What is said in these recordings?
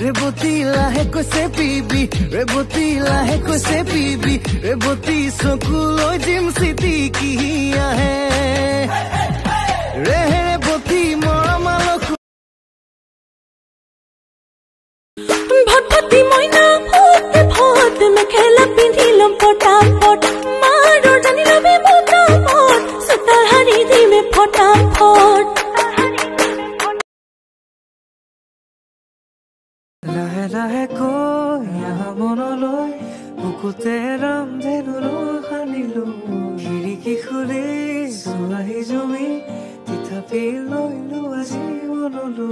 ৰেবতী লাহে কৈছে পিবি ৰেবতী লাহে কৈছে পিবি ৰেবতী চকুলৈ জিম চিটি কি আহে ৰেবতী মৰমালক ভটভটি মইনা ফুটে ভট মেখেলা পিন্ধি লম ফটাফট মাৰো জানি লবি ফটাফট চোতাল হাৰি দিমে ফটাফট লাহে লাহে কৈ আহা মনলৈ বুকুতে ৰাম ধেনুলৈ সানিলো খিৰিকী খুলি চোৱাহি জমি তথাপি লৈলো আজি মনলো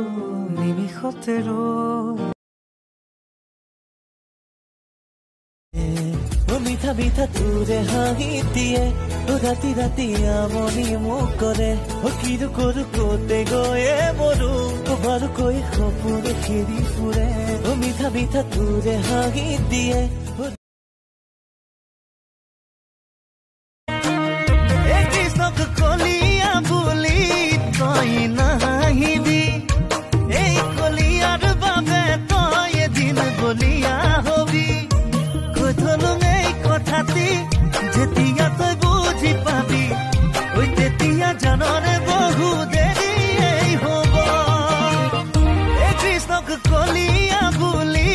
নিমিষতে ৰৈ মিঠা মিঠা তোৰে হাঁহি দিয়ে ৰাতি ৰাতি আমনি মোক কৰে কিনো কৰো কতে গৈয়ে মৰো বাৰুকৈ সপোন খেদি ফুৰে মিঠা মিঠা তোৰে হাঁহি দিয়ে কৃষ্ণক কলিয়া বুলি তই নাহিবি এই কলিয়াৰ বাবে তই এদিন বলিয়া হবি কথাটি যেতিয়া তই বুজি পাবি ওই তেতিয়া জানৰে বহু দেৰি হ'ব এই কৃষ্ণক কলিয়া বুলি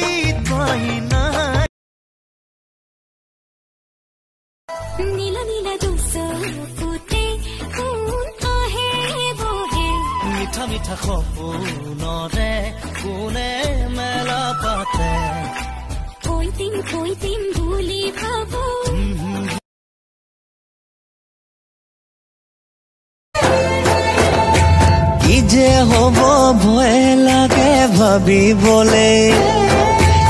তই নাই নীলা নীলা দুচকুতে কোন আহে বহে মিঠা মিঠা সপোনৰে কোনে মেলা পাতে কৈ দিম বুলি ভাবো কি যে হ'ব ভয় লাগে ভাবিবলে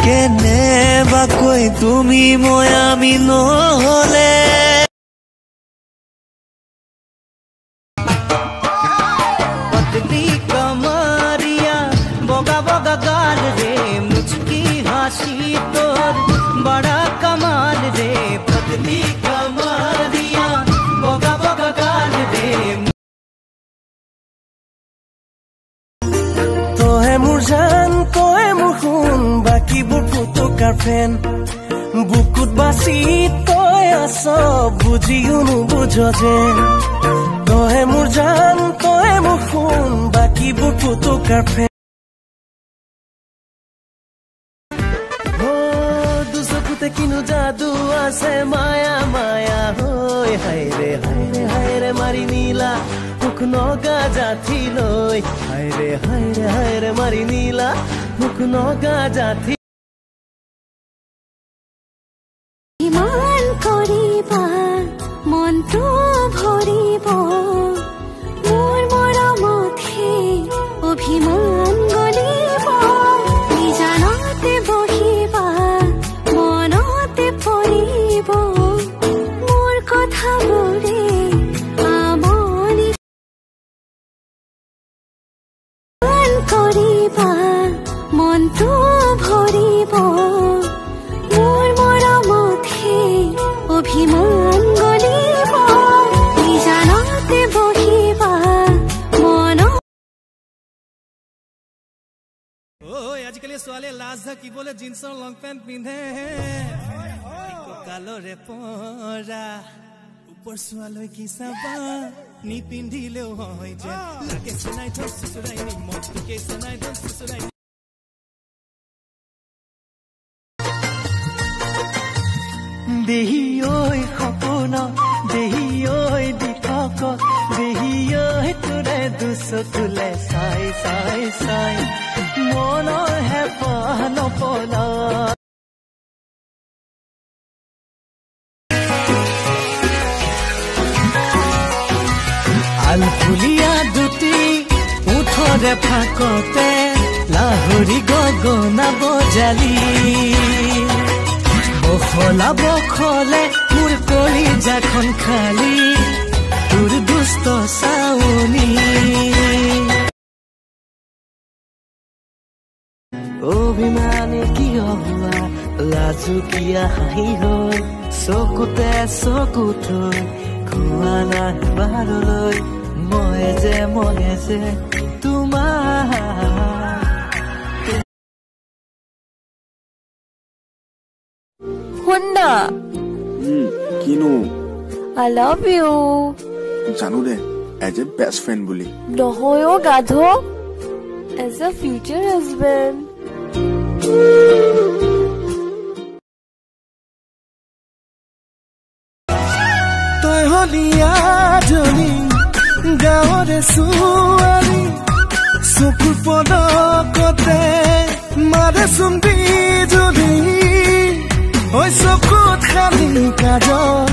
কেনেবাকৈ তুমি মই আমি নহলে পতলি কমরিয়া বগা বগা গাল রে মুচকি হাসি তোর बड़ा कमाल रे पतली कमरिया बोगा बोगा गाल रे तो है मुरझान तो है मुखुन बाकी बुटु तो कारफेन बुकुत बासी तो आसा बुझियुनु बुझो जेन तो है मुरझान तो है मुखुन बाकी बुटु तो कारफेन কিনো জাদু আছে মায়া মায়া হৈ হায় ৰে মাৰি নীলা মুখ নগা জাথি লৈ হায় ৰে মাৰি নীলা মুখ নগা জাথি ইমান কৰিবা মনটো ভৰিব মোৰ মৰমতহে অভিমান গলিব নিজানতে বহিবা মনতে পৰিব মোৰ কথাবোৰে আমনি কৰিবা মনটো ভৰিব মোৰ মৰমতহে অভিমান গলিব নিজানতে বহিবা মন আজিকালি ছোৱালীয়ে লাজ ঢাকিবলৈ জিন্সৰ লং পেণ্ট পিন্ধে কালৰে পৰা ওপৰ চোৱালৈ কি চাবা নিপিন্ধিলেও হয় যে লাগে চেনাই থৈ চুচুৰাই নিমখ কে চেনাই থৈ চুচুৰাই দেহি ঐ সপোন দেহি ঐ দিঠক দেহি ঐ তোৰে দুচকুলে চাই চাই চাই মনৰ হেঁপাহ নপলা আলফুলীয়া দুটি ওঠৰে ফাকতে লাহৰি গগনা বজালি বখলা বখলে মোৰ কলিজাখন খালি তোৰ দুষ্ট চাউনি অভিমানে কিয় হোৱা লাজুকীয়া হাঁহি হৈ চকুতে চকু থৈ খোৱা নাই বাৰলৈ মই যে তোমাৰ শুন না কিনো I love you জানো দে as a best friend বুলি নহয় ও গাধ as a future husband তই হলিয়া জনি গাঁৱৰে ছোৱালী চকুৰ পদকতে মাৰে চুম্বি জলি ঐ চকুত খালি কাজল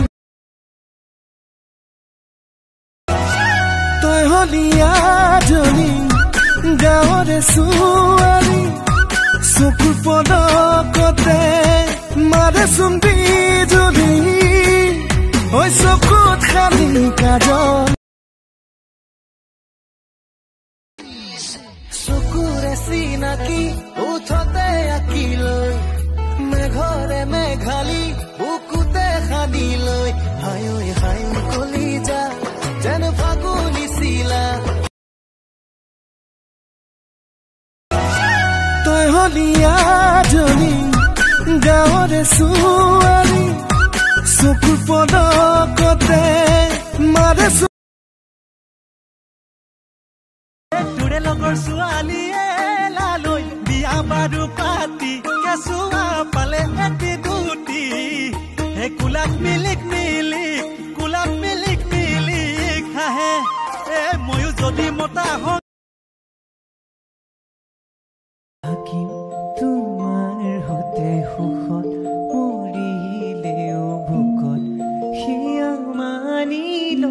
তই হলিয়া জনি গাঁৱৰে ছোৱালী চকুৰ পদকতে মাৰে চুম্বি জলি ঐ চকুত খালি কাজল চকুৰে চিনাকি উঠতে আঁকিলৈ মেঘৰে মেঘালী বুকুতে সানিলৈ হায়ৈ হায়ৈ কলিজা যেন ফাগুনি চিলা তই হলিয়া জনি গাঁৱৰে ছোৱালী চকুৰ পদকতে মাৰে তোৰে লগৰ ছোৱালীয়ে লালৈ বিয়া বাৰু পাতি কেঁচুৱা পালে এটি দুটি হে কুলাক মিলিক মিলিক হাহে এ ময়ো যদি মতা হওঁ তোমাৰ হতে সুখত মৰিলেও ভোকত সেয়া মানিল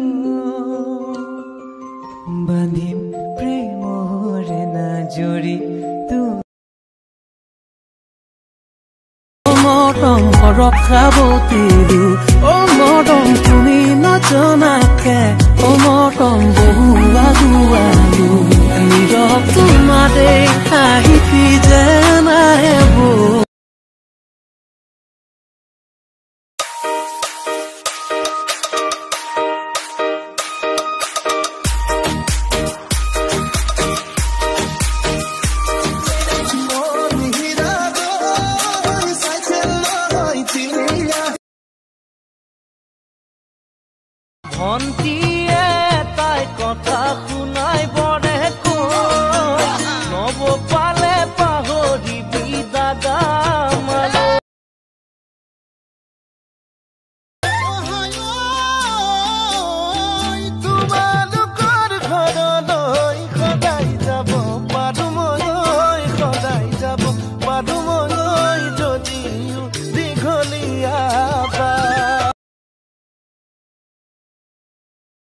বান্ধিম প্ৰেমৰে নাজৰি মৰম ৰখাবতিলো মৰম তুমি নজনাকে মৰম বহু আগুৱা